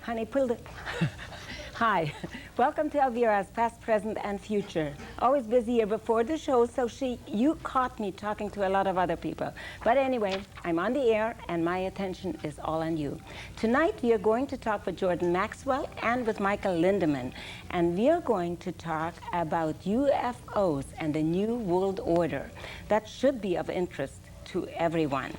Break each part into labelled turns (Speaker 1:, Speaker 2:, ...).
Speaker 1: Honey, pull the... Hi, welcome to Elvira's Past, Present, and Future. Always busy here before the show, so you caught me talking to a lot of other people. But anyway, I'm on the air, and my attention is all on you. Tonight, we are going to talk with Jordan Maxwell and with Michael Lindemann, and we are going to talk about UFOs and the New World Order. That should be of interest to everyone.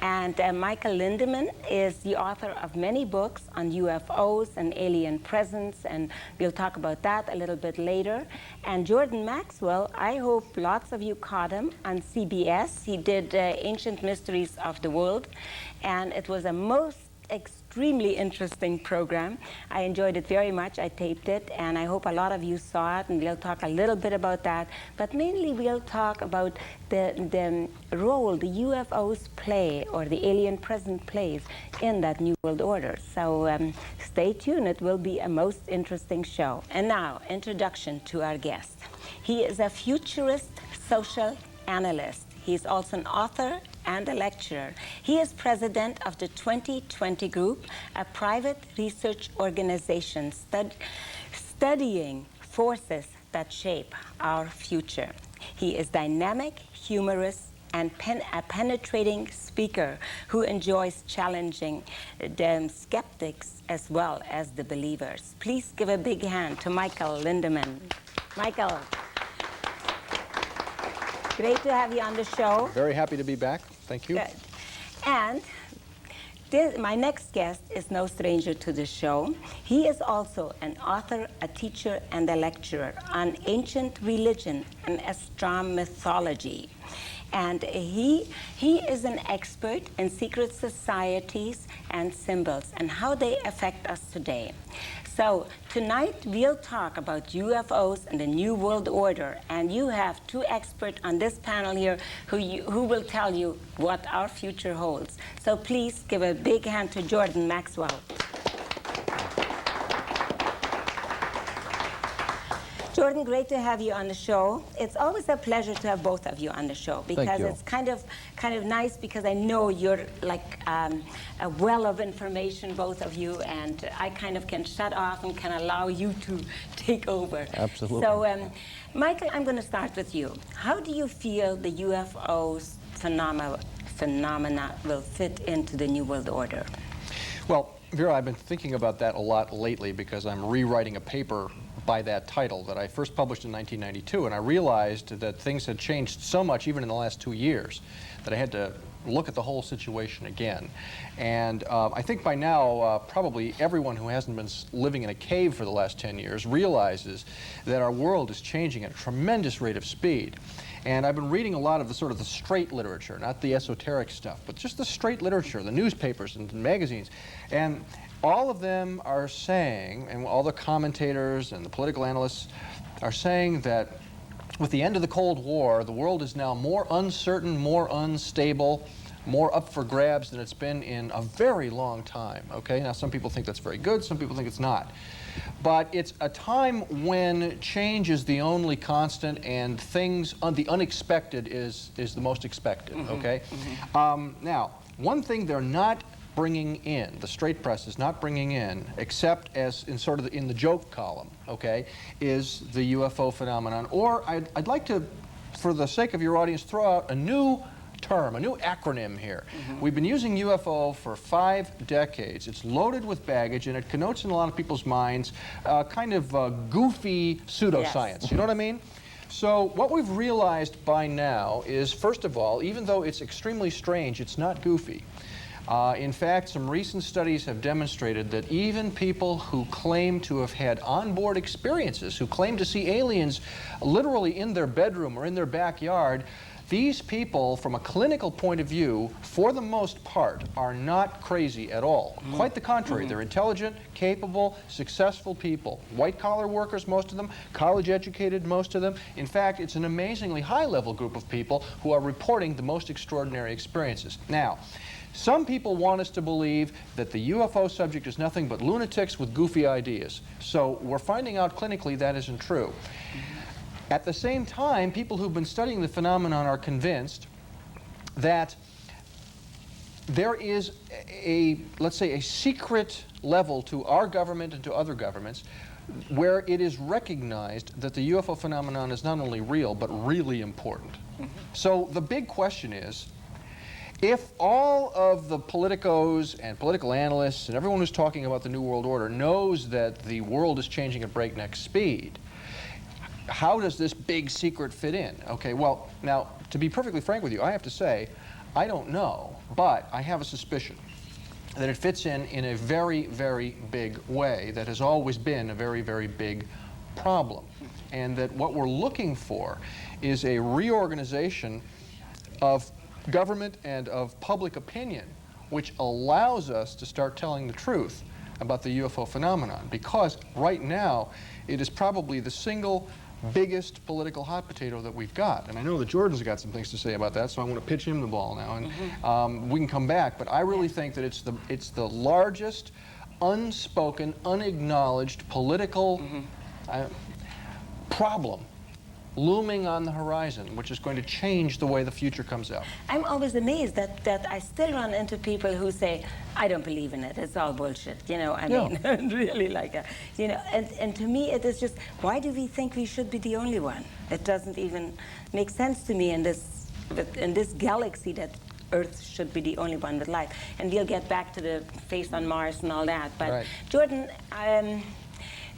Speaker 1: And Michael Lindemann is the author of many books on UFOs and alien presence, and we'll talk about that a little bit later. And Jordan Maxwell, I hope lots of you caught him on CBS. He did Ancient Mysteries of the World, and it was a most extremely interesting program. I enjoyed it very much. I taped it, and I hope a lot of you saw it, and we'll talk a little bit about that. But mainly we'll talk about the role the UFOs play, or the alien presence plays, in that New World Order. So stay tuned. It will be a most interesting show. And now, introduction to our guest. He is a futurist social analyst. He's also an author and a lecturer. He is president of the 2020 Group, a private research organization studying forces that shape our future. He is dynamic, humorous, and a penetrating speaker who enjoys challenging the skeptics as well as the believers. Please give a big hand to Michael Lindemann. Michael. Great to have you on the show.
Speaker 2: Very happy to be back. Thank you.
Speaker 1: Good. And my next guest is no stranger to the show. He is also an author, a teacher, and a lecturer on ancient religion and astromythology. And he is an expert in secret societies and symbols and how they affect us today. So tonight we'll talk about UFOs and the New World Order, and you have two experts on this panel here who will tell you what our future holds. So please give a big hand to Jordan Maxwell. Jordan, great to have you on the show. It's always a pleasure to have both of you on the show, because it's kind of nice, because I know you're like a well of information, both of you, and I kind of can shut off and can allow you to take over.
Speaker 2: Absolutely.
Speaker 1: So, Michael, I'm going to start with you. How do you feel the UFOs phenomena will fit into the New World Order?
Speaker 2: Well, Vera, I've been thinking about that a lot lately, because I'm rewriting a paper by that title that I first published in 1992, and I realized that things had changed so much even in the last 2 years that I had to look at the whole situation again. And I think by now probably everyone who hasn't been living in a cave for the last 10 years realizes that our world is changing at a tremendous rate of speed. And I've been reading a lot of the sort of the straight literature, not the esoteric stuff, but just the straight literature, the newspapers and magazines. And all of them are saying, and all the commentators and the political analysts are saying, that with the end of the Cold War, the world is now more uncertain, more unstable, more up for grabs than it's been in a very long time. Okay, now some people think that's very good, some people think it's not. But it's a time when change is the only constant, and things, the unexpected is the most expected, okay? Now, one thing they're not bringing in, the straight press is not bringing in, except as in sort of in the joke column, okay, is the UFO phenomenon. Or I'd like to, for the sake of your audience, throw out a new term, a new acronym here. We've been using UFO for 5 decades. It's loaded with baggage, and it connotes in a lot of people's minds kind of goofy pseudoscience. Yes. You know what I mean? So what we've realized by now is, first of all, even though it's extremely strange, it's not goofy. In fact, some recent studies have demonstrated that even people who claim to have had onboard experiences, who claim to see aliens literally in their bedroom or in their backyard, These people, from a clinical point of view, for the most part, are not crazy at all. Quite the contrary. They're intelligent, capable, successful people. White-collar workers, most of them, college-educated, most of them. In fact, it's an amazingly high-level group of people who are reporting the most extraordinary experiences. Now, some people want us to believe that the UFO subject is nothing but lunatics with goofy ideas. So we're finding out clinically that isn't true. At the same time, people who've been studying the phenomenon are convinced that there is a, let's say, a secret level to our government and to other governments where it is recognized that the UFO phenomenon is not only real, but really important. So the big question is, if all of the politicos and political analysts and everyone who's talking about the New World Order knows that the world is changing at breakneck speed, how does this big secret fit in? Okay, well, now, to be perfectly frank with you, I have to say, I don't know, but I have a suspicion that it fits in a very, very big way that has always been a very, very big problem. And that what we're looking for is a reorganization of government and of public opinion which allows us to start telling the truth about the UFO phenomenon. Because right now, it is probably the single biggest political hot potato that we've got. And I know that Jordan's got some things to say about that, so I want to pitch him the ball now, and we can come back. But I really think that it's the largest, unspoken, unacknowledged political problem looming on the horizon, which is going to change the way the future comes out.
Speaker 1: I'm always amazed that I still run into people who say, I don't believe in it, it's all bullshit, you know, I mean, really like that. You know, and to me it is just, why do we think we should be the only one? It doesn't even make sense to me in this galaxy that Earth should be the only one with life. And we'll get back to the face on Mars and all that. But
Speaker 2: right.
Speaker 1: Jordan,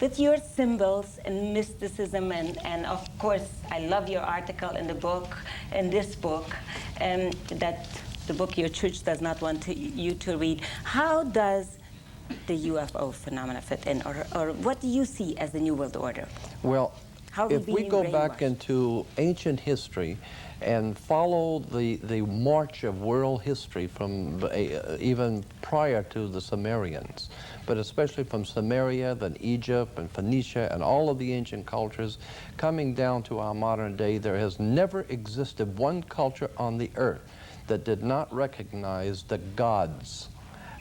Speaker 1: with your symbols and mysticism, and of course, I love your article in the book, in this book, that the book your church does not want you to read. How does the UFO phenomena fit in, or what do you see as the New World Order?
Speaker 3: Well, if we go back
Speaker 1: brainwashed?
Speaker 3: into ancient history and follow the march of world history from even prior to the Sumerians, but especially from Samaria, then Egypt and Phoenicia and all of the ancient cultures, coming down to our modern day, there has never existed one culture on the earth that did not recognize the gods,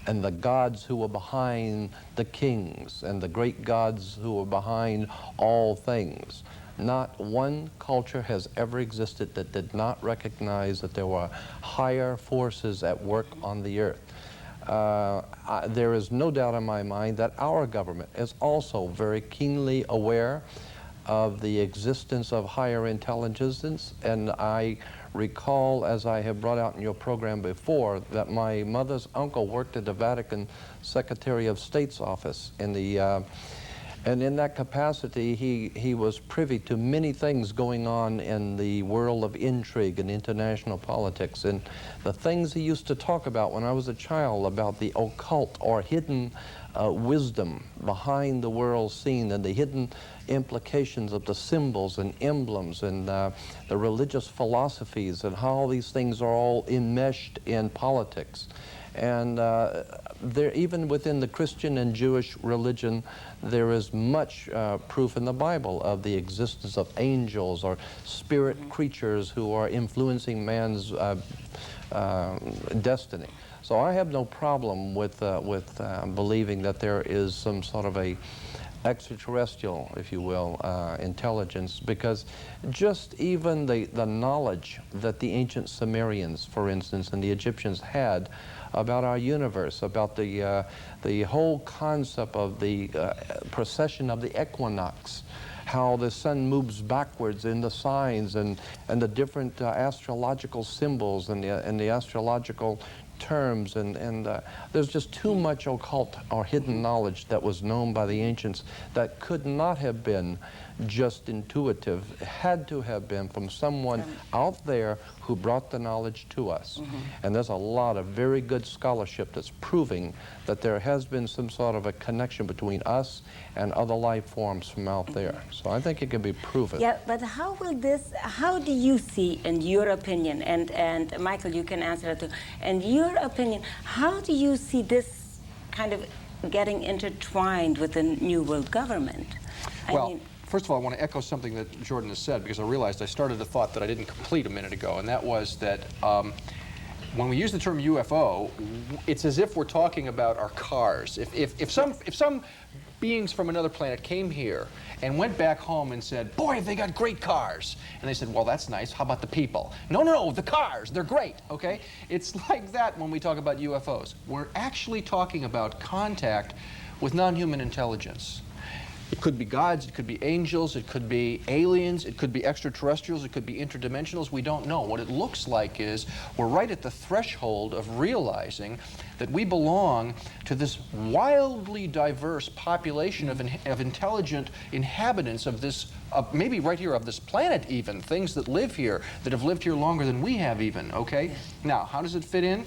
Speaker 3: and the gods who were behind the kings, and the great gods who were behind all things. Not one culture has ever existed that did not recognize that there were higher forces at work on the earth. There is no doubt in my mind that our government is also very keenly aware of the existence of higher intelligences, and I recall, as I have brought out in your program before, that my mother's uncle worked at the Vatican Secretary of State's office in the and in that capacity, he was privy to many things going on in the world of intrigue and international politics. And the things he used to talk about when I was a child, about the occult or hidden wisdom behind the world scene, and the hidden implications of the symbols and emblems and the religious philosophies, and how all these things are all enmeshed in politics. And there, even within the Christian and Jewish religion, there is much proof in the Bible of the existence of angels or spirit creatures who are influencing man's destiny. So I have no problem with believing that there is some sort of a extraterrestrial, if you will, intelligence, because just even the knowledge that the ancient Sumerians, for instance, and the Egyptians had about our universe, about the whole concept of the precession of the equinox, how the sun moves backwards in the signs, and the different astrological symbols and the astrological terms, and there's just too much occult or hidden knowledge that was known by the ancients that could not have been just intuitive. It had to have been from someone out there who brought the knowledge to us. And there's a lot of very good scholarship that's proving that there has been some sort of a connection between us and other life forms from out there. So I think it can be proven.
Speaker 1: Yeah, but how do you see, in your opinion, and Michael, you can answer that too, in your opinion, how do you see this kind of getting intertwined with the New World Government?
Speaker 2: Well, first of all, I want to echo something that Jordan has said, because I realized I started a thought that I didn't complete a minute ago, and that was that when we use the term UFO, it's as if we're talking about our cars. If some beings from another planet came here and went back home and said, boy, have they got great cars. And they said, well, that's nice. How about the people? No, no, no, the cars, they're great, okay? It's like that when we talk about UFOs. We're actually talking about contact with non-human intelligence. It could be gods, it could be angels, it could be aliens, it could be extraterrestrials, it could be interdimensionals. We don't know. What it looks like is we're right at the threshold of realizing that we belong to this wildly diverse population of intelligent inhabitants of this, maybe right here of this planet even, things that live here, that have lived here longer than we have even, okay? Now, how does it fit in?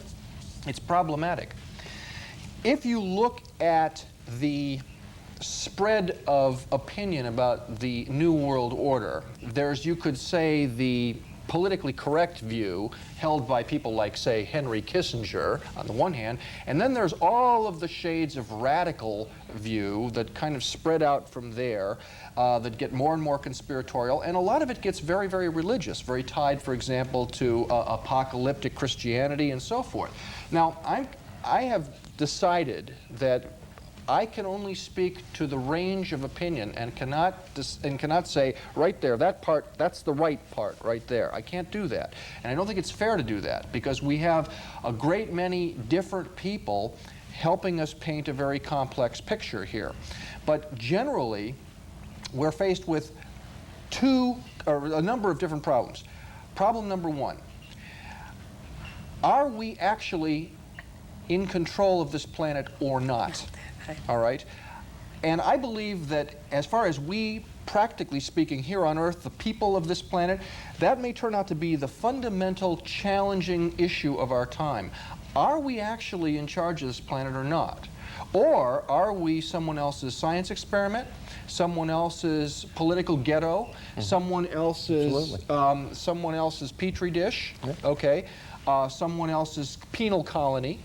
Speaker 2: It's problematic. If you look at the spread of opinion about the New World Order, there's, you could say, the politically correct view held by people like, say, Henry Kissinger on the one hand, and then there's all of the shades of radical view that kind of spread out from there, that get more and more conspiratorial, and a lot of it gets very, very religious, very tied, for example, to apocalyptic Christianity and so forth. Now, I have decided that I can only speak to the range of opinion and cannot say right there, that part, that's the right part right there. I can't do that. And I don't think it's fair to do that, because we have a great many different people helping us paint a very complex picture here. But generally, we're faced with a number of different problems. Problem number one, are we actually in control of this planet or not? All right? And I believe that as far as we, practically speaking, here on Earth, the people of this planet, that may turn out to be the fundamental challenging issue of our time. Are we actually in charge of this planet or not? Or are we someone else's science experiment, someone else's political ghetto, someone else's petri dish, okay, someone else's penal colony?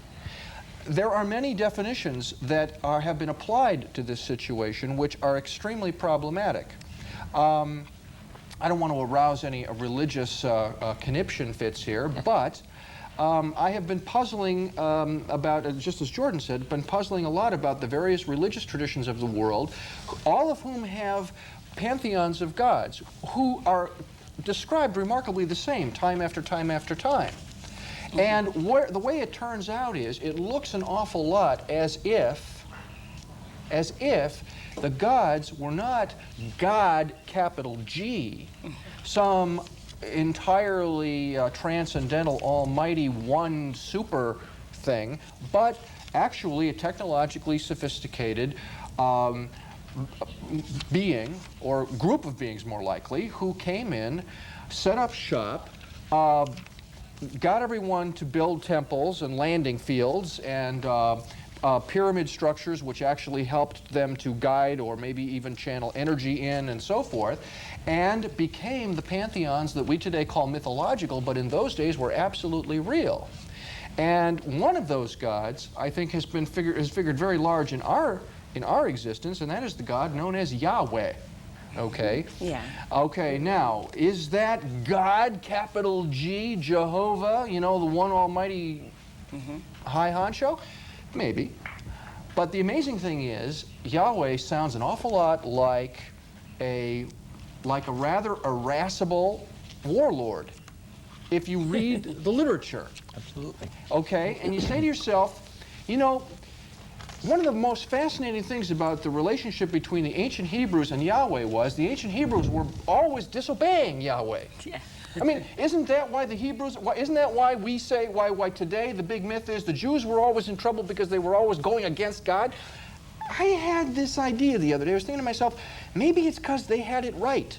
Speaker 2: There are many definitions that have been applied to this situation which are extremely problematic. I don't want to arouse any religious conniption fits here, but I have been puzzling about, just as Jordan said, been puzzling a lot about the various religious traditions of the world, all of whom have pantheons of gods who are described remarkably the same time after time after time. And the way it turns out is, it looks an awful lot as if the gods were not God, capital G, some entirely transcendental, almighty, one super thing, but actually a technologically sophisticated being, or group of beings more likely, who came in, set up shop, got everyone to build temples and landing fields and pyramid structures which actually helped them to guide or maybe even channel energy in and so forth, and became the pantheons that we today call mythological, but in those days were absolutely real. And one of those gods, I think, has figured very large in our existence, and that is the god known as Yahweh. Okay?
Speaker 1: Yeah.
Speaker 2: Okay, now, is that God, capital G, Jehovah, you know, the one almighty high honcho? Maybe. But the amazing thing is, Yahweh sounds an awful lot like a rather irascible warlord, if you read the literature.
Speaker 3: Absolutely.
Speaker 2: Okay? And you say to yourself, you know, one of the most fascinating things about the relationship between the ancient Hebrews and Yahweh was the ancient Hebrews were always disobeying Yahweh.
Speaker 1: Yeah.
Speaker 2: I mean, isn't that why the Hebrews, isn't that why we say, why today the big myth is the Jews were always in trouble because they were always going against God? I had this idea the other day. I was thinking to myself, maybe it's because they had it right.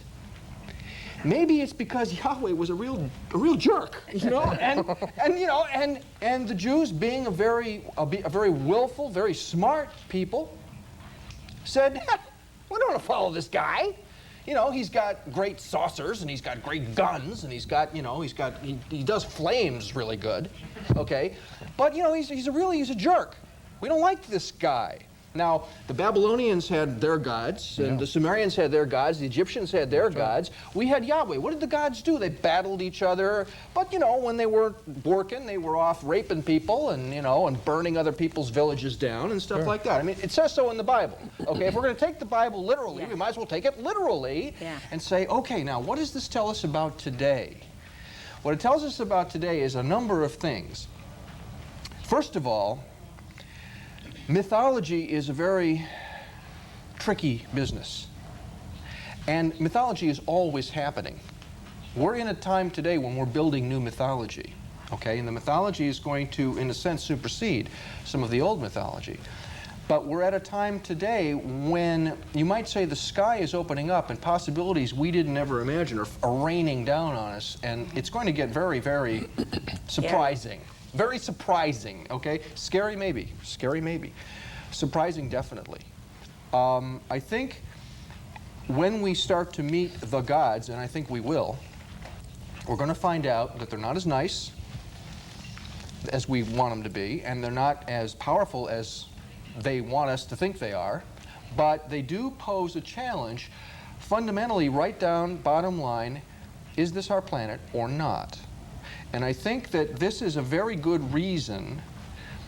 Speaker 2: Maybe it's because Yahweh was a real jerk, you know, and the Jews, being a very willful, very smart people, said, we don't want to follow this guy. You know, he's got great saucers, and he's got great guns, and he's got, you know, he does flames really good, okay? But, you know, he's a jerk. We don't like this guy. Now, the Babylonians had their gods, and the Sumerians had their gods, the Egyptians had their gods. We had Yahweh. What did the gods do? They battled each other, but, you know, when they weren't working, they were off raping people and, you know, and burning other people's villages down and stuff like that. I mean, it says so in the Bible. Okay, if we're going to take the Bible literally, we might as well take it literally and say, okay, now, what does this tell us about today? What it tells us about today is a number of things. First of all, mythology is a very tricky business. And mythology is always happening. We're in a time today when we're building new mythology, okay? And the mythology is going to, in a sense, supersede some of the old mythology. But we're at a time today when you might say the sky is opening up and possibilities we didn't ever imagine are raining down on us, and it's going to get very, very surprising. Very surprising, okay? Scary maybe, surprising definitely. I think when we start to meet the gods, and I think we will, we're going to find out that they're not as nice as we want them to be, and they're not as powerful as they want us to think they are, but they do pose a challenge. Fundamentally, right down, bottom line, is this our planet or not? And I think that this is a very good reason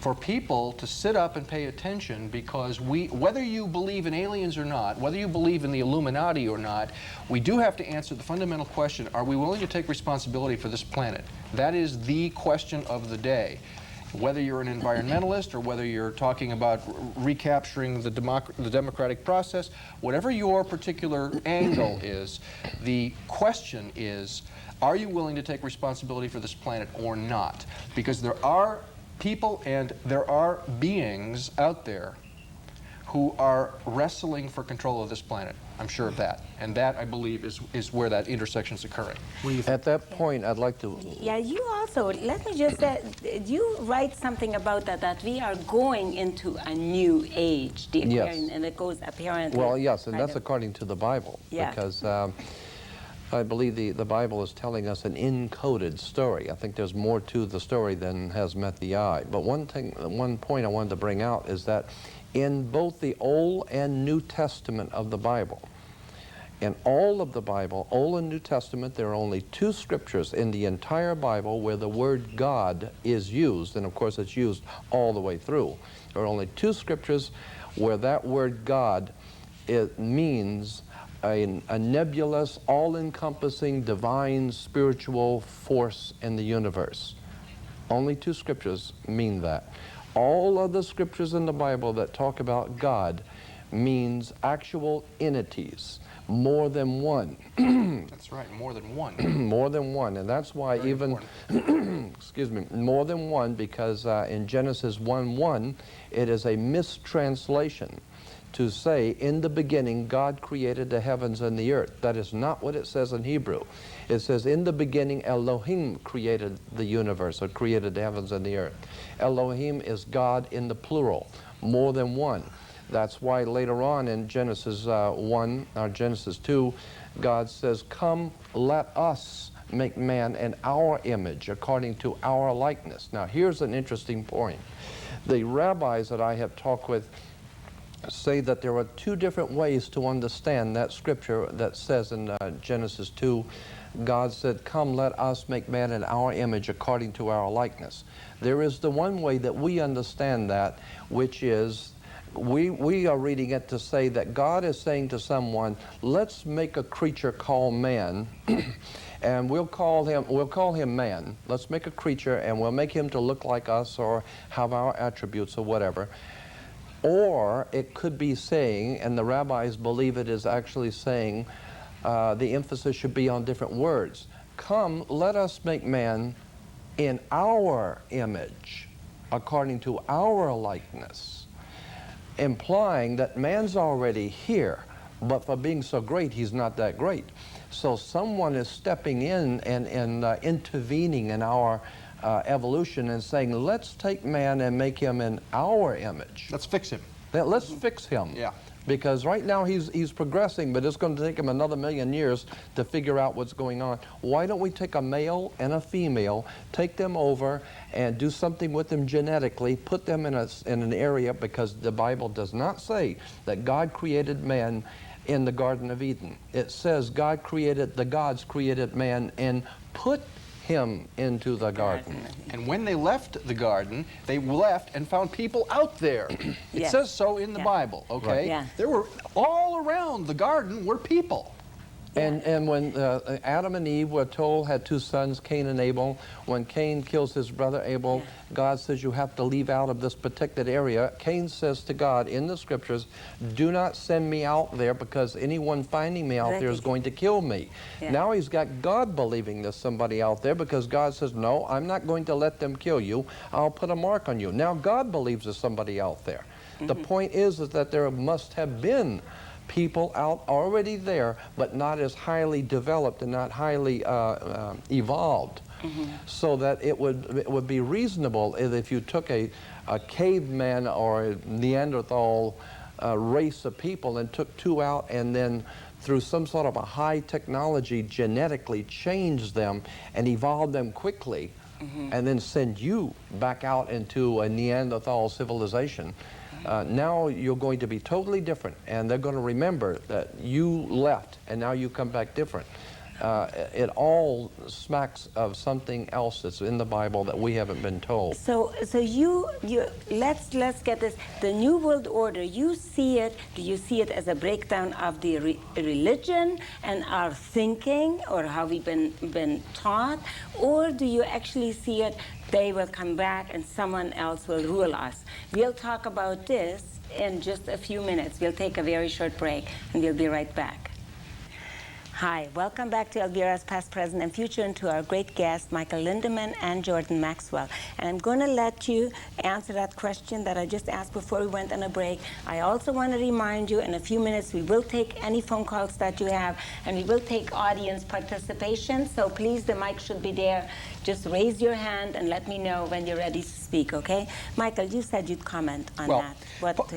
Speaker 2: for people to sit up and pay attention, because whether you believe in aliens or not, whether you believe in the Illuminati or not, we do have to answer the fundamental question, are we willing to take responsibility for this planet? That is the question of the day. Whether you're an environmentalist or whether you're talking about recapturing the democratic process, whatever your particular angle is, the question is, are you willing to take responsibility for this planet or not? Because there are people and there are beings out there who are wrestling for control of this planet. I'm sure of that. And that, I believe, is where that intersection is occurring.
Speaker 3: At that point, I'd like to...
Speaker 1: Yeah, you also, let me just say, you write something about that we are going into a new age, and it goes apparently...
Speaker 3: Well, yes, and that's according to the Bible. Yeah. Because I believe the Bible is telling us an encoded story. I think there's more to the story than has met the eye. But one point I wanted to bring out is that in both the Old and New Testament of the Bible, in all of the Bible, Old and New Testament, there are only 2 scriptures in the entire Bible where the word God is used, and of course it's used all the way through. There are only 2 scriptures where that word God, it means a nebulous, all-encompassing, divine, spiritual force in the universe. Only 2 scriptures mean that. All of the scriptures in the Bible that talk about God means actual entities, more than one.
Speaker 2: That's right, more than one.
Speaker 3: More than one, and that's why very even, excuse me, more than one, because in Genesis 1:1, it is a mistranslation to say, in the beginning, God created the heavens and the earth. That is not what it says in Hebrew. It says, in the beginning, Elohim created the universe, or created the heavens and the earth. Elohim is God in the plural, more than one. That's why later on in Genesis 1, or Genesis 2, God says, come, let us make man in our image, according to our likeness. Now, here's an interesting point. The rabbis that I have talked with say that there are 2 different ways to understand that scripture that says in Genesis 2, God said, come, let us make man in our image according to our likeness. There is the one way that we understand that, which is, we are reading it to say that God is saying to someone, let's make a creature called man, and we'll call him man. Let's make a creature, and we'll make him to look like us or have our attributes or whatever. Or it could be saying, and the rabbis believe it is actually saying, the emphasis should be on different words. come, let us make man in our image, according to our likeness, implying that man's already here, but for being so great, he's not that great. So someone is stepping in and intervening in our evolution and saying, let's take man and make him in our image.
Speaker 2: Let's fix him.
Speaker 3: Let's fix him.
Speaker 2: Yeah.
Speaker 3: Because right now he's progressing, but it's going to take him another 1,000,000 years to figure out what's going on. Why don't we take a male and a female, take them over and do something with them genetically, put them in an area, because the Bible does not say that God created man in the Garden of Eden. It says the gods created man and put him into the garden.
Speaker 2: And when they left the garden, they left and found people out there. It
Speaker 1: Yes.
Speaker 2: says so in the
Speaker 1: Yeah.
Speaker 2: Bible, okay?
Speaker 3: Right.
Speaker 1: Yeah.
Speaker 2: There were, all around the garden were people.
Speaker 3: And when Adam and Eve were told, had 2 sons, Cain and Abel, when Cain kills his brother Abel, God says you have to leave out of this protected area. Cain says to God in the scriptures, do not send me out there, because anyone finding me out there is going to kill me.
Speaker 1: Yeah.
Speaker 3: Now he's got God believing there's somebody out there, because God says, no, I'm not going to let them kill you. I'll put a mark on you. Now God believes there's somebody out there. The point is that there must have been people out already there, but not as highly developed and not highly evolved, so that it would be reasonable if you took a caveman or a Neanderthal race of people and took 2 out and then through some sort of a high technology genetically changed them and evolved them quickly, and then send you back out into a Neanderthal civilization. Now you're going to be totally different, and they're going to remember that you left and now you come back different. It all smacks of something else that's in the Bible that we haven't been told.
Speaker 1: So you let's get this. The New World Order, you see it, do you see it as a breakdown of the religion and our thinking, or how we've been taught, or do you actually see it, they will come back and someone else will rule us? We'll talk about this in just a few minutes. We'll take a very short break and we'll be right back. Hi, welcome back to Elvira's Past, Present, and Future, and to our great guests, Michael Lindemann and Jordan Maxwell. And I'm going to let you answer that question that I just asked before we went on a break. I also want to remind you, in a few minutes, we will take any phone calls that you have, and we will take audience participation. So please, the mic should be there. Just raise your hand and let me know when you're ready to speak, okay? Michael, you said you'd comment on that.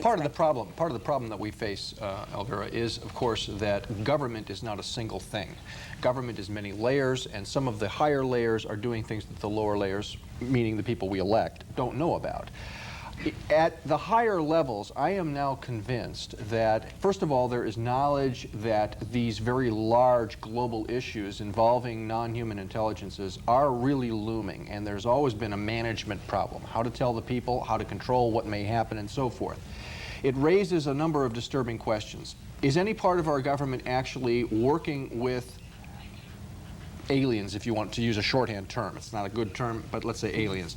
Speaker 2: Part of the problem that we face, Elvira, is, of course, that government is not a single thing. Government is many layers, and some of the higher layers are doing things that the lower layers, meaning the people we elect, don't know about. At the higher levels, I am now convinced that, first of all, there is knowledge that these very large global issues involving non-human intelligences are really looming, and there's always been a management problem, how to tell the people, how to control what may happen, and so forth. It raises a number of disturbing questions. Is any part of our government actually working with aliens, if you want to use a shorthand term? It's not a good term, but let's say aliens.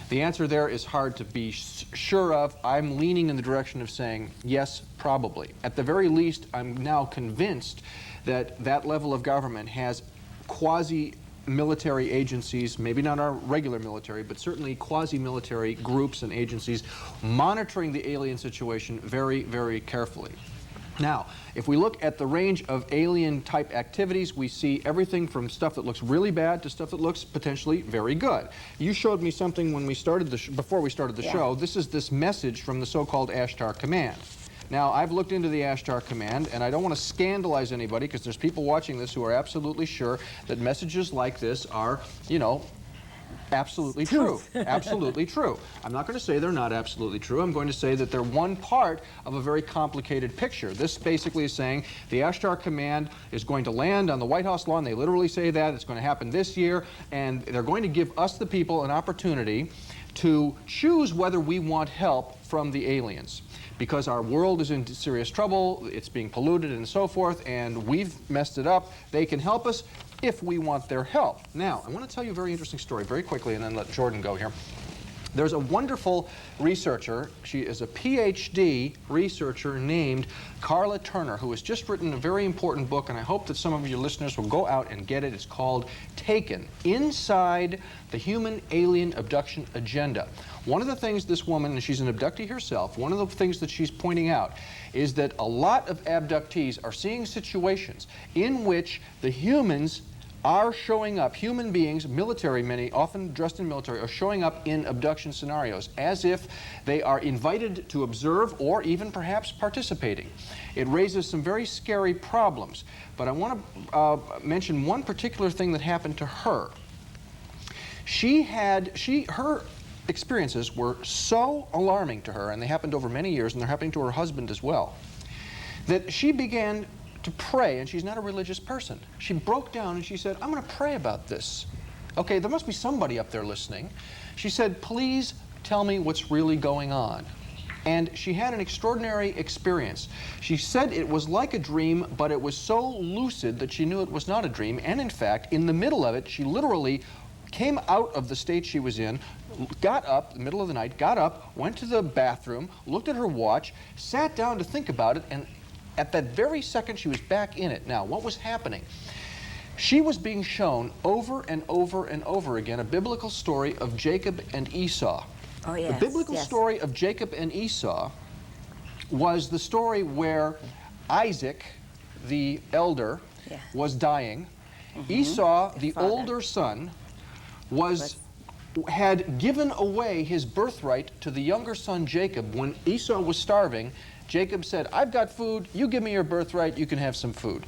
Speaker 2: The answer there is hard to be sure of. I'm leaning in the direction of saying yes, probably. At the very least, I'm now convinced that that level of government has quasi-military agencies, maybe not our regular military, but certainly quasi-military groups and agencies monitoring the alien situation very, very carefully. Now, if we look at the range of alien-type activities, we see everything from stuff that looks really bad to stuff that looks potentially very good. You showed me something when we started before we started the show. This is this message from the so-called Ashtar Command. Now, I've looked into the Ashtar Command, and I don't want to scandalize anybody, because there's people watching this who are absolutely sure that messages like this are, you know, absolutely true. Absolutely true. I'm not going to say they're not absolutely true. I'm going to say that they're one part of a very complicated picture. This basically is saying the Ashtar Command is going to land on the White House lawn. They literally say that. It's going to happen this year. And they're going to give us, the people, an opportunity to choose whether we want help from the aliens. Because our world is in serious trouble, it's being polluted and so forth, and we've messed it up. They can help us if we want their help. Now, I want to tell you a very interesting story very quickly, and then let Jordan go here. There's a wonderful researcher, she is a PhD researcher named Carla Turner, who has just written a very important book, and I hope that some of your listeners will go out and get it. It's called Taken, Inside the Human Alien Abduction Agenda. One of the things this woman, and she's an abductee herself, one of the things that she's pointing out is that a lot of abductees are seeing situations in which the humans are showing up, human beings, military, many often dressed in military, are showing up in abduction scenarios as if they are invited to observe or even perhaps participating. It raises some very scary problems, but I want to mention one particular thing that happened to her. Her experiences were so alarming to her, and they happened over many years, and they're happening to her husband as well, that she began to pray, and she's not a religious person. She broke down and she said, I'm going to pray about this. Okay, there must be somebody up there listening. She said, please tell me what's really going on. And she had an extraordinary experience. She said it was like a dream, but it was so lucid that she knew it was not a dream. And in fact, in the middle of it, she literally came out of the state she was in, got up in the middle of the night, got up, went to the bathroom, looked at her watch, sat down to think about it, and at that very second, she was back in it. Now, what was happening? She was being shown over and over and over again a biblical story of Jacob and Esau.
Speaker 1: Oh, yes,
Speaker 2: the biblical story of Jacob and Esau was the story where Isaac, the elder, was dying. Esau, the older son, had given away his birthright to the younger son Jacob. When Esau was starving, Jacob said, I've got food, you give me your birthright, you can have some food.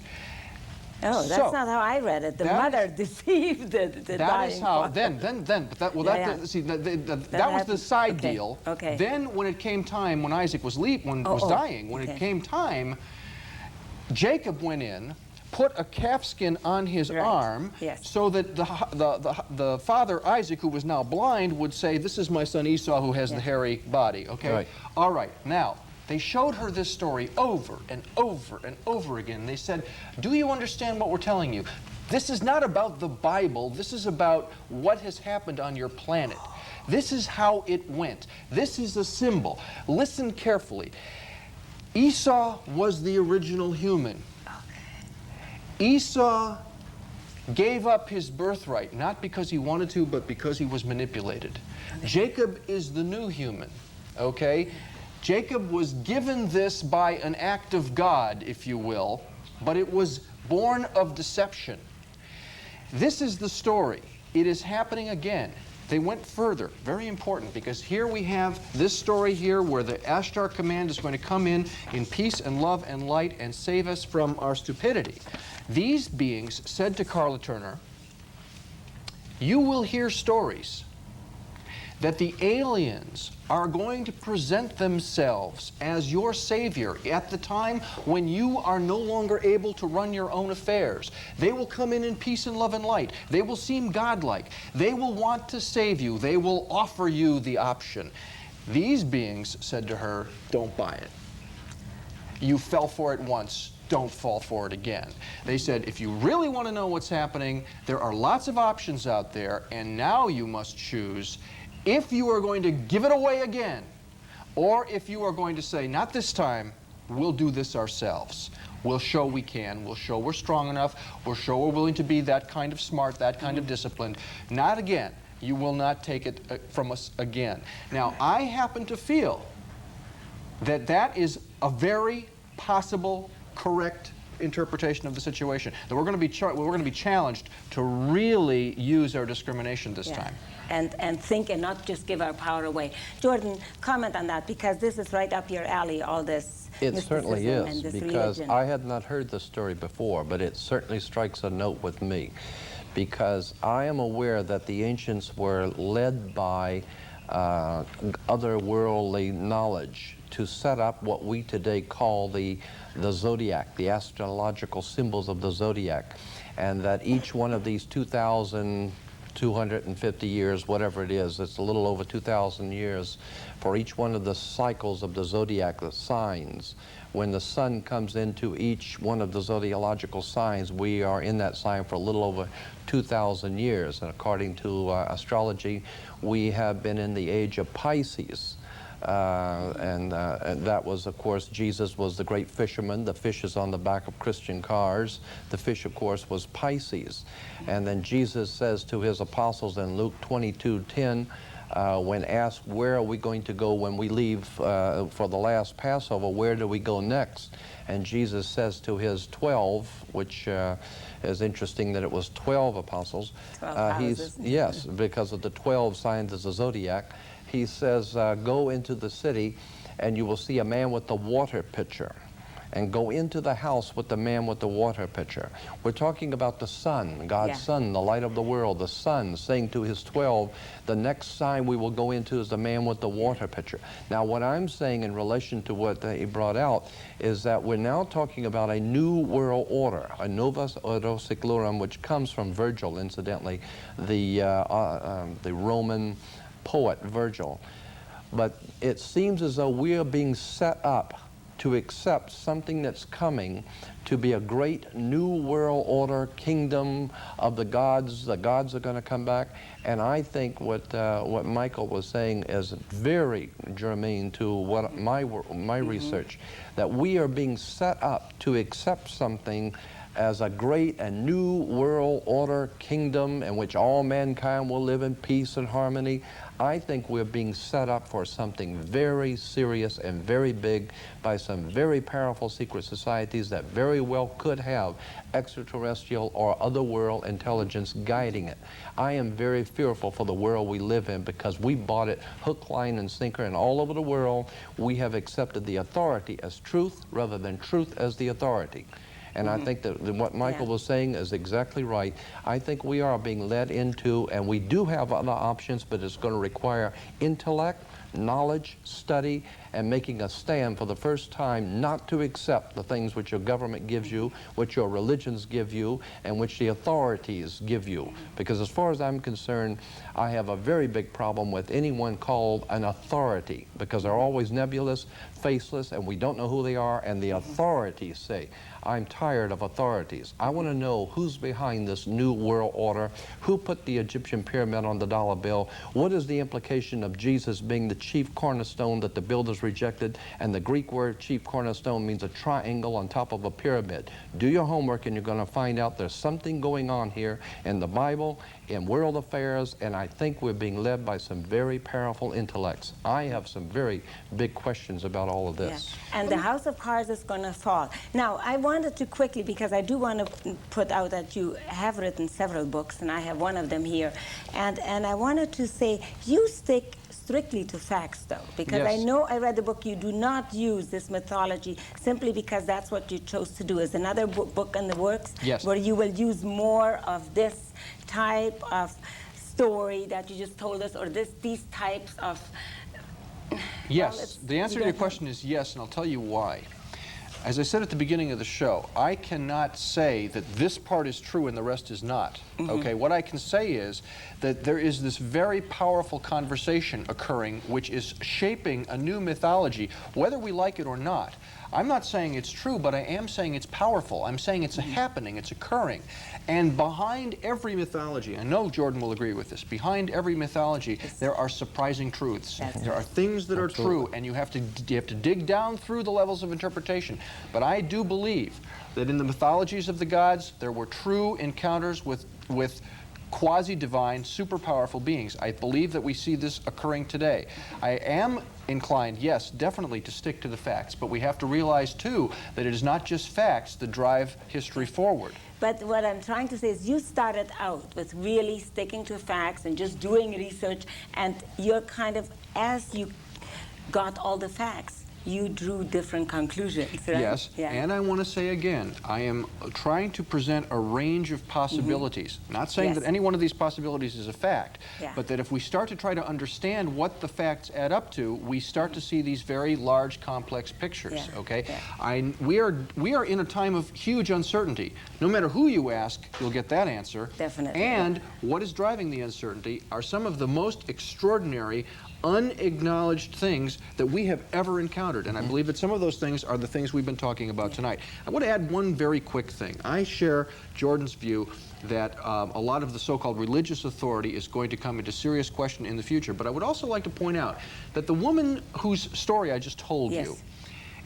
Speaker 1: Oh, that's not how I read it. The mother deceived the dying
Speaker 2: That is how,
Speaker 1: father.
Speaker 2: that was the side deal.
Speaker 1: Okay.
Speaker 2: Then when it came time, when Isaac was dying, it came time, Jacob went in, put a calfskin on his arm, so that the father, Isaac, who was now blind, would say, this is my son Esau who has the hairy body, okay?
Speaker 3: Right.
Speaker 2: All right, now, they showed her this story over and over and over again. They said, do you understand what we're telling you? This is not about the Bible. This is about what has happened on your planet. This is how it went. This is a symbol. Listen carefully. Esau was the original human. Esau gave up his birthright, not because he wanted to, but because he was manipulated. Jacob is the new human, okay? Jacob was given this by an act of God, if you will, but it was born of deception. This is the story. It is happening again. They went further, very important, because here we have this story here where the Ashtar Command is going to come in peace and love and light and save us from our stupidity. These beings said to Carla Turner, you will hear stories that the aliens are going to present themselves as your savior at the time when you are no longer able to run your own affairs. They will come in peace and love and light. They will seem godlike. They will want to save you. They will offer you the option. These beings said to her, don't buy it. You fell for it once. Don't fall for it again. They said, if you really want to know what's happening, there are lots of options out there, and now you must choose if you are going to give it away again, or if you are going to say, not this time, we'll do this ourselves. We'll show we can. We'll show we're strong enough. We'll show we're willing to be that kind of smart, that kind of disciplined. Not again. You will not take it from us again. Now, I happen to feel that that is a very possible, correct interpretation of the situation. That we're going to be challenged to really use our discrimination this time.
Speaker 1: And think and not just give our power away. Jordan, comment on that, because this is right up your alley, all this
Speaker 3: It certainly is,
Speaker 1: and this
Speaker 3: because
Speaker 1: religion.
Speaker 3: I had not heard the story before, but it certainly strikes a note with me, because I am aware that the ancients were led by otherworldly knowledge to set up what we today call the zodiac, the astrological symbols of the zodiac, and that each one of these 2,000 250 years, whatever it is. It's a little over 2,000 years for each one of the cycles of the zodiac, the signs. When the sun comes into each one of the zodiological signs, we are in that sign for a little over 2,000 years. And according to astrology, we have been in the age of Pisces. And that was, of course, Jesus was the great fisherman. The fish is on the back of Christian cars. The fish, of course, was Pisces. And then Jesus says to his apostles in Luke 22:10, when asked, where are we going to go when we leave for the last Passover, where do we go next? And Jesus says to his 12, which is interesting that it was 12 apostles.
Speaker 1: 12 houses.
Speaker 3: Yes, because of the 12 signs of the zodiac. He says, go into the city and you will see a man with the water pitcher. And go into the house with the man with the water pitcher. We're talking about the sun, God's Son, the light of the world, the sun, saying to his 12, the next sign we will go into is the man with the water pitcher. Now, what I'm saying in relation to what he brought out is that we're now talking about a new world order, a novus ordo seclorum, which comes from Virgil, incidentally, the Roman poet Virgil. But it seems as though we are being set up to accept something that's coming to be a great new world order, kingdom of the gods. The gods are going to come back. And I think what Michael was saying is very germane to what my research, that we are being set up to accept something as a great and new world order kingdom in which all mankind will live in peace and harmony. I think we're being set up for something very serious and very big by some very powerful secret societies that very well could have extraterrestrial or other world intelligence guiding it. I am very fearful for the world we live in because we bought it hook, line, and sinker, and all over the world we have accepted the authority as truth rather than truth as the authority. And I think that what Michael was saying is exactly right. I think we are being led into, and we do have other options, but it's going to require intellect, knowledge, study, and making a stand for the first time not to accept the things which your government gives you, which your religions give you, and which the authorities give you. Because as far as I'm concerned, I have a very big problem with anyone called an authority, because they're always nebulous, faceless, and we don't know who they are, and the authorities say, I'm tired of authorities. I want to know who's behind this new world order, who put the Egyptian pyramid on the dollar bill, what is the implication of Jesus being the chief cornerstone that the builders rejected, and the Greek word chief cornerstone means a triangle on top of a pyramid. Do your homework and you're going to find out there's something going on here in the Bible, in world affairs, and I think we're being led by some very powerful intellects. I have some very big questions about all of this.
Speaker 1: Yeah. And the house of cards is going to fall. Now, I wanted to quickly, because I do want to put out that you have written several books, and I have one of them here, and I wanted to say, you stick strictly to facts, though, because I know I read the book, you do not use this mythology simply because that's what you chose to do. Is another book in the works where you will use more of this type of story that you just told us, or these types of...
Speaker 2: Yes,
Speaker 1: well,
Speaker 2: the answer to your question is yes, and I'll tell you why. As I said at the beginning of the show, I cannot say that this part is true and the rest is not. Okay, what I can say is that there is this very powerful conversation occurring which is shaping a new mythology, whether we like it or not. I'm not saying it's true, but I am saying it's powerful. I'm saying it's happening, it's occurring. And behind every mythology, I know Jordan will agree with this, behind every mythology there are surprising truths. There are things that are true, and you have to dig down through the levels of interpretation. But I do believe that in the mythologies of the gods there were true encounters with quasi-divine, super powerful beings. I believe that we see this occurring today. I am inclined, yes, definitely to stick to the facts, but we have to realize too that it is not just facts that drive history forward.
Speaker 1: But what I'm trying to say is you started out with really sticking to facts and just doing research, and you're kind of, as you got all the facts, you drew different conclusions, right?
Speaker 2: Yes,
Speaker 1: Yeah.
Speaker 2: and I want to say again, I am trying to present a range of possibilities. Not saying
Speaker 1: Yes.
Speaker 2: that any one of these possibilities is a fact,
Speaker 1: Yeah.
Speaker 2: but that if we start to try to understand what the facts add up to, we start to see these very large, complex pictures,
Speaker 1: Yeah.
Speaker 2: okay?
Speaker 1: Yeah.
Speaker 2: We are in a time of huge uncertainty. No matter who you ask, you'll get that answer.
Speaker 1: Definitely.
Speaker 2: And what is driving the uncertainty are some of the most extraordinary, unacknowledged things that we have ever encountered. And I believe that some of those things are the things we've been talking about tonight. I want to add one very quick thing. I share Jordan's view that a lot of the so-called religious authority is going to come into serious question in the future. But I would also like to point out that the woman whose story I just told
Speaker 1: Yes.
Speaker 2: you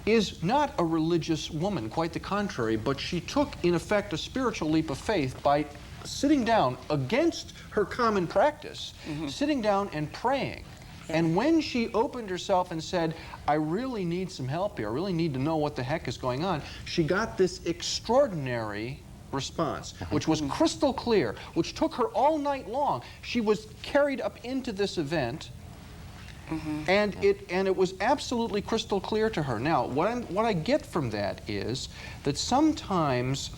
Speaker 2: is not a religious woman, quite the contrary, but she took, in effect, a spiritual leap of faith by sitting down against her common practice, sitting down and praying. And when she opened herself and said, I really need some help here, I really need to know what the heck is going on, she got this extraordinary response, which was crystal clear, which took her all night long. She was carried up into this event, and it was absolutely crystal clear to her. Now, what I get from that is that sometimes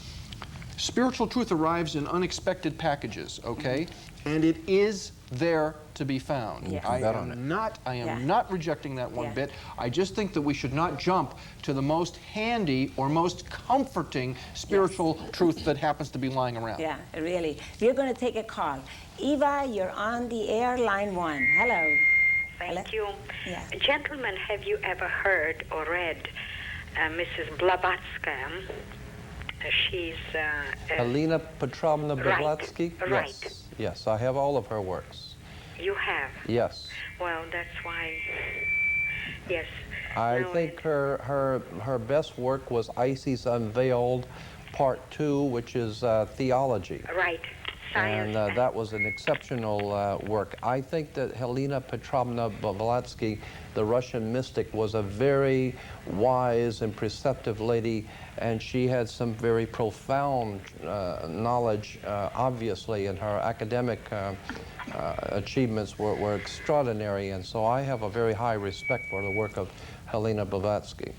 Speaker 2: spiritual truth arrives in unexpected packages, okay? And it is there to be found.
Speaker 1: Yes.
Speaker 2: I
Speaker 3: Bet on
Speaker 2: am not rejecting that one
Speaker 1: Yeah.
Speaker 2: bit. I just think that we should not jump to the most handy or most comforting spiritual truth that happens to be lying around.
Speaker 1: Yeah, really. We're going to take a call. Eva, you're on the air, line 1. Hello.
Speaker 4: Thank you.
Speaker 1: Yeah.
Speaker 4: Gentlemen, have you ever heard or read Mrs. Blavatsky? She's...
Speaker 3: Helena Petrovna
Speaker 4: Right,
Speaker 3: Blavatsky?
Speaker 4: right.
Speaker 3: Yes, yes, I have all of her works.
Speaker 4: You have?
Speaker 3: Yes.
Speaker 4: Well, that's why... Yes.
Speaker 3: I
Speaker 4: No,
Speaker 3: think her best work was Isis Unveiled, Part 2, which is theology.
Speaker 4: Right. Science.
Speaker 3: And that was an exceptional work. I think that Helena Petrovna Blavatsky, the Russian mystic, was a very wise and perceptive lady, and she had some very profound knowledge, obviously, and her academic achievements were extraordinary, and so I have a very high respect for the work of Helena Blavatsky.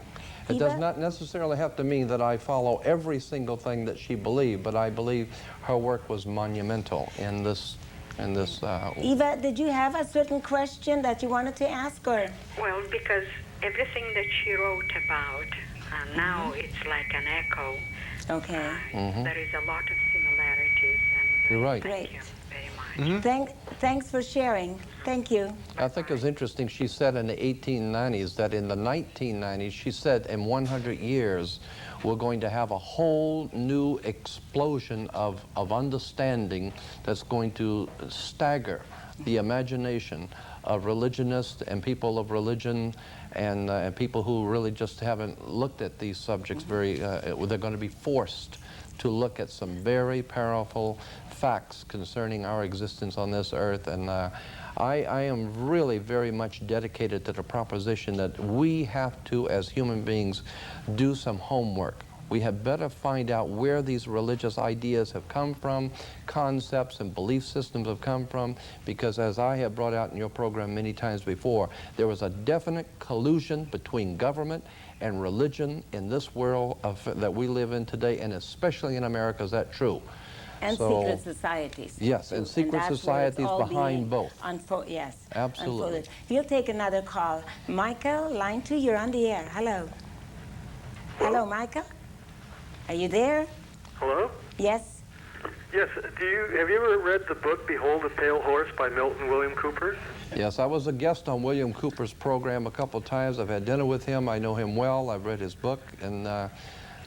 Speaker 3: It does not necessarily have to mean that I follow every single thing that she believed, but I believe her work was monumental in this.
Speaker 1: Eva, did you have a certain question that you wanted to ask, or?
Speaker 4: Well, because everything that she wrote about, now it's like an echo.
Speaker 1: Okay.
Speaker 4: There is a lot of similarities. And,
Speaker 3: You're right.
Speaker 4: Thank
Speaker 1: Great.
Speaker 4: you very much.
Speaker 1: Thanks for sharing. Thank you.
Speaker 3: I think it was interesting, she said in the 1890s that in the 1990s, she said in 100 years, we're going to have a whole new explosion of understanding that's going to stagger the imagination of religionists and people of religion and people who really just haven't looked at these subjects very, they're going to be forced to look at some very powerful facts concerning our existence on this earth. And I am really very much dedicated to the proposition that we have to, as human beings, do some homework. We had better find out where these religious ideas have come from, concepts and belief systems have come from, because as I have brought out in your program many times before, there was a definite collusion between government and religion in this world that we live in today, and especially in America. Is that true?
Speaker 1: And secret societies.
Speaker 3: Yes, and secret
Speaker 1: that's where it's
Speaker 3: societies
Speaker 1: all
Speaker 3: behind
Speaker 1: being
Speaker 3: both.
Speaker 1: Yes.
Speaker 3: Absolutely.
Speaker 1: Unfolded. We'll take another call. Michael, line 2, you're on the air. Hello. Hello, Michael. Are you there?
Speaker 5: Hello?
Speaker 1: Yes.
Speaker 5: Yes. Have you ever read the book Behold a Pale Horse by Milton William Cooper?
Speaker 3: Yes, I was a guest on William Cooper's program a couple of times. I've had dinner with him. I know him well. I've read his book, and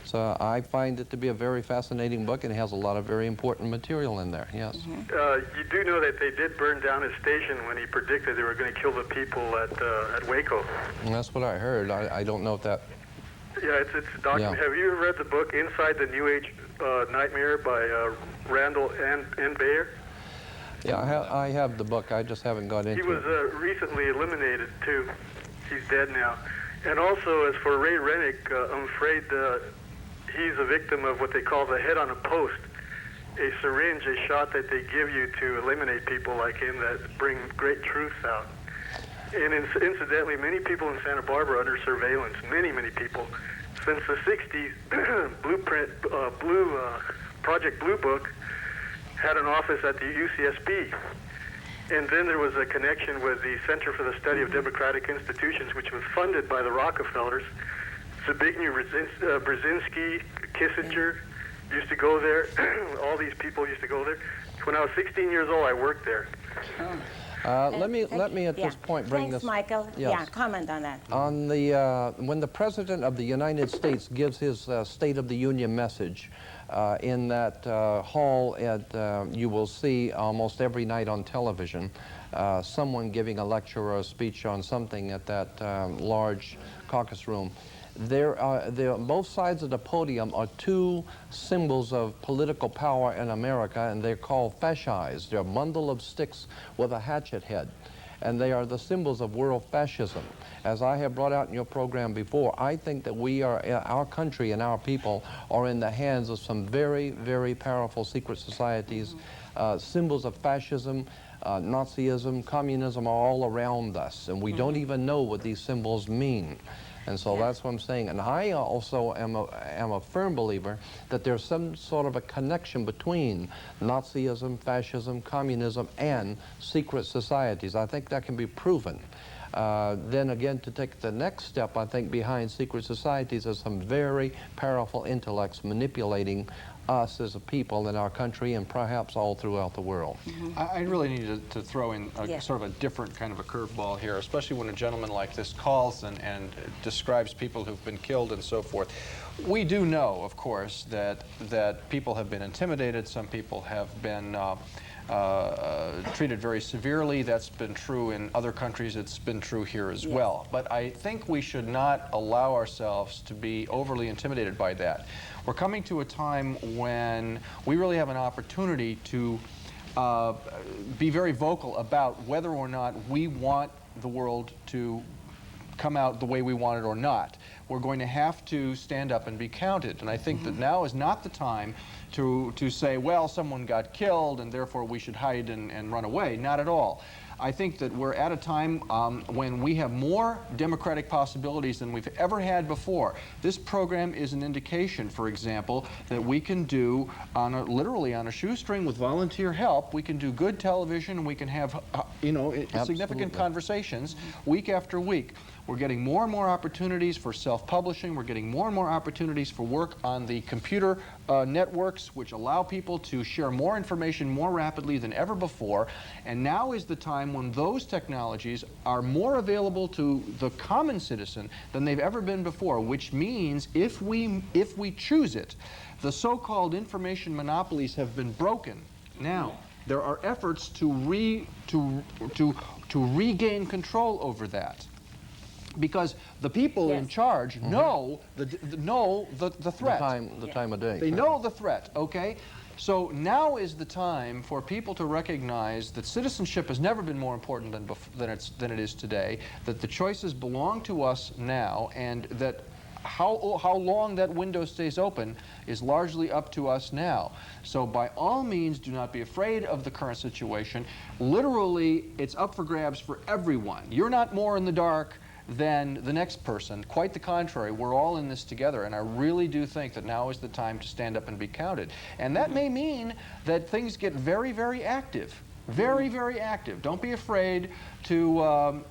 Speaker 3: so I find it to be a very fascinating book, and it has a lot of very important material in there, yes.
Speaker 5: You do know that they did burn down his station when he predicted they were going to kill the people at Waco.
Speaker 3: And that's what I heard. I don't know if that...
Speaker 5: Yeah, it's a document.
Speaker 3: Yeah.
Speaker 5: Have you ever read the book Inside the New Age Nightmare by Randall N. Bayer?
Speaker 3: Yeah, I have the book. I just haven't got into
Speaker 5: He was
Speaker 3: it.
Speaker 5: recently eliminated, too. He's dead now. And also, as for Ray Rennick, I'm afraid he's a victim of what they call the head on a post, a syringe, a shot that they give you to eliminate people like him that bring great truths out. And incidentally, many people in Santa Barbara are under surveillance, many people. Since the 60s, Project Blue Book had an office at the UCSB. And then there was a connection with the Center for the Study of Democratic Institutions, which was funded by the Rockefellers. Zbigniew Brzezinski, Kissinger used to go there. All these people used to go there. When I was 16 years old, I worked there.
Speaker 3: Let me at this point bring
Speaker 1: Thanks,
Speaker 3: this.
Speaker 1: Michael.
Speaker 3: Yes.
Speaker 1: Yeah, comment on that.
Speaker 3: On the when the President of the United States gives his State of the Union message, in that hall you will see almost every night on television someone giving a lecture or a speech on something at that large caucus room. There both sides of the podium are two symbols of political power in America, and they're called fascists. They're a bundle of sticks with a hatchet head, and they are the symbols of world fascism. As I have brought out in your program before, I think that our country and our people are in the hands of some very, very powerful secret societies. Symbols of fascism, Nazism, communism are all around us, and we don't even know what these symbols mean. And so that's what I'm saying. And I also am a firm believer that there's some sort of a connection between Nazism, fascism, communism, and secret societies. I think that can be proven. Then again, to take the next step, I think behind secret societies are some very powerful intellects manipulating us as a people in our country and perhaps all throughout the world.
Speaker 2: I really need to throw in sort of a different kind of a curveball here, especially when a gentleman like this calls and describes people who've been killed and so forth. We do know, of course, that people have been intimidated. Some people have been treated very severely. That's been true in other countries. It's been true here as well. But I think we should not allow ourselves to be overly intimidated by that. We're coming to a time when we really have an opportunity to be very vocal about whether or not we want the world to come out the way we want it or not. We're going to have to stand up and be counted. And I think that now is not the time to say, well, someone got killed and therefore we should hide and run away. Not at all. I think that we're at a time when we have more democratic possibilities than we've ever had before. This program is an indication, for example, that we can do literally on a shoestring with volunteer help. We can do good television, and we can have significant conversations week after week. We're getting more and more opportunities for self-publishing. We're getting more and more opportunities for work on the computer networks, which allow people to share more information more rapidly than ever before. And now is the time when those technologies are more available to the common citizen than they've ever been before, which means if we choose it, the so-called information monopolies have been broken. Now, there are efforts to regain control over that, because the people in charge know the threat.
Speaker 3: The time of day.
Speaker 2: They know the threat, okay? So now is the time for people to recognize that citizenship has never been more important than it is today, that the choices belong to us now, and that how long that window stays open is largely up to us now. So by all means, do not be afraid of the current situation. Literally, it's up for grabs for everyone. You're not more in the dark than the next person. Quite the contrary, we're all in this together, and I really do think that now is the time to stand up and be counted. And that may mean that things get very, very active. Very, very active. Don't be afraid to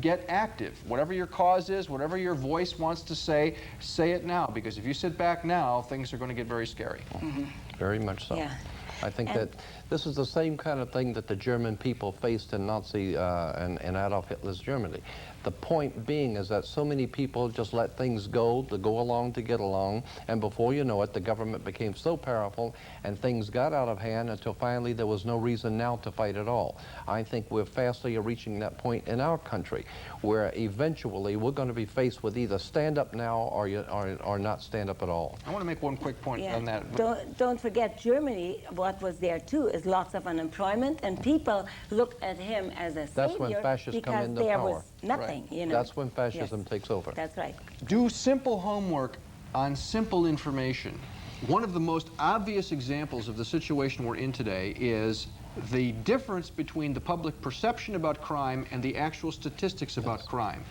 Speaker 2: get active. Whatever your cause is, whatever your voice wants to say it now, because if you sit back now, things are going to get very scary.
Speaker 3: Very much so.
Speaker 1: Yeah.
Speaker 3: I think that this is the same kind of thing that the German people faced in Nazi and Adolf Hitler's Germany. The point being is that so many people just let things go to go along to get along, and before you know it, the government became so powerful and things got out of hand until finally there was no reason now to fight at all. I think we're fastly reaching that point in our country where eventually we're going to be faced with either stand up now or not stand up at all.
Speaker 2: I want to make one quick point on that.
Speaker 1: Don't forget, Germany, what was there too is lots of unemployment, and people looked at him as a
Speaker 3: That's
Speaker 1: savior
Speaker 3: when fascists come
Speaker 1: because
Speaker 3: into
Speaker 1: there
Speaker 3: power.
Speaker 1: was nothing, you know.
Speaker 3: That's when fascism takes over.
Speaker 1: That's right.
Speaker 2: Do simple homework on simple information. One of the most obvious examples of the situation we're in today is the difference between the public perception about crime and the actual statistics about crime.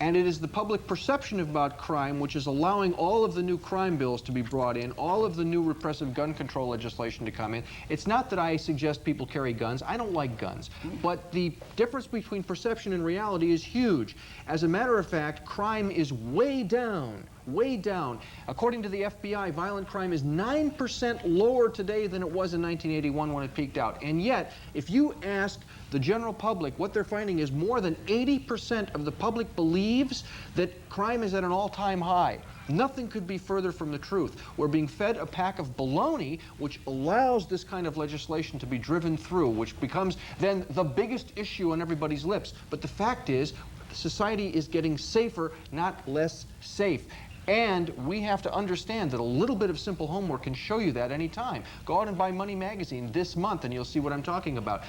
Speaker 2: And it is the public perception about crime which is allowing all of the new crime bills to be brought in, all of the new repressive gun control legislation to come in. It's not that I suggest people carry guns. I don't like guns. But the difference between perception and reality is huge. As a matter of fact, crime is way down. Way down. According to the FBI, violent crime is 9% lower today than it was in 1981 when it peaked out. And yet, if you ask the general public, what they're finding is more than 80% of the public believes that crime is at an all-time high. Nothing could be further from the truth. We're being fed a pack of baloney which allows this kind of legislation to be driven through, which becomes then the biggest issue on everybody's lips. But the fact is, society is getting safer, not less safe. And we have to understand that a little bit of simple homework can show you that any time. Go out and buy Money Magazine this month and you'll see what I'm talking about.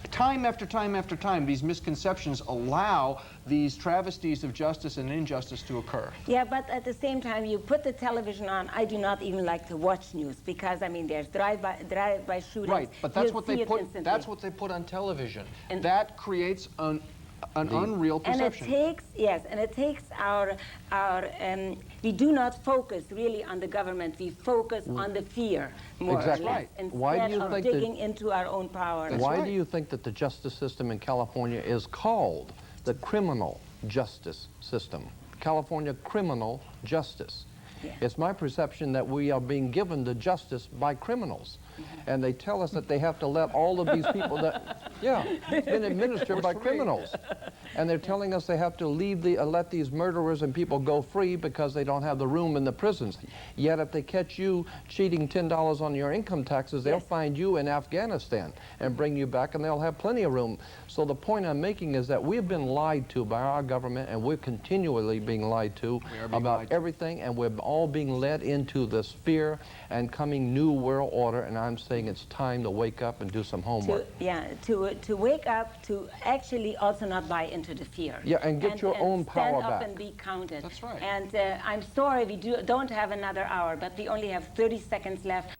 Speaker 2: Time after time after time, these misconceptions allow these travesties of justice and injustice to occur.
Speaker 1: Yeah, but at the same time, you put the television on. I do not even like to watch news because, I mean, there's drive-by shootings.
Speaker 2: Right, but that's
Speaker 1: You'll
Speaker 2: what
Speaker 1: see
Speaker 2: they
Speaker 1: it
Speaker 2: put.
Speaker 1: instantly.
Speaker 2: That's what they put on television.
Speaker 1: And
Speaker 2: that creates an unreal perception.
Speaker 1: And it takes, yes, and it takes we do not focus really on the government. We focus on the fear more
Speaker 3: Exactly.
Speaker 1: or less,
Speaker 3: Right.
Speaker 1: instead
Speaker 3: Why do you
Speaker 1: of
Speaker 3: think
Speaker 1: digging into our own power.
Speaker 3: Why
Speaker 2: right.
Speaker 3: do you think that the justice system in California is called the criminal justice system? California criminal justice.
Speaker 1: Yeah.
Speaker 3: It's my perception that we are being given the justice by criminals. And they tell us that they have to let all of these people that, yeah, it's been administered by criminals. And they're telling us they have to leave let these murderers and people go free because they don't have the room in the prisons. Yet if they catch you cheating $10 on your income taxes, they'll find you in Afghanistan and bring you back and they'll have plenty of room. So the point I'm making is that we've been lied to by our government and we're continually being lied to about everything, and we're all being led into this fear and coming new world order, and I'm saying it's time to wake up and do some homework.
Speaker 1: To wake up, to actually also not buy into the fear.
Speaker 3: Yeah, and get your own power
Speaker 1: stand up
Speaker 3: back.
Speaker 1: and be counted.
Speaker 2: That's right.
Speaker 1: And I'm sorry we don't have another hour, but we only have 30 seconds left.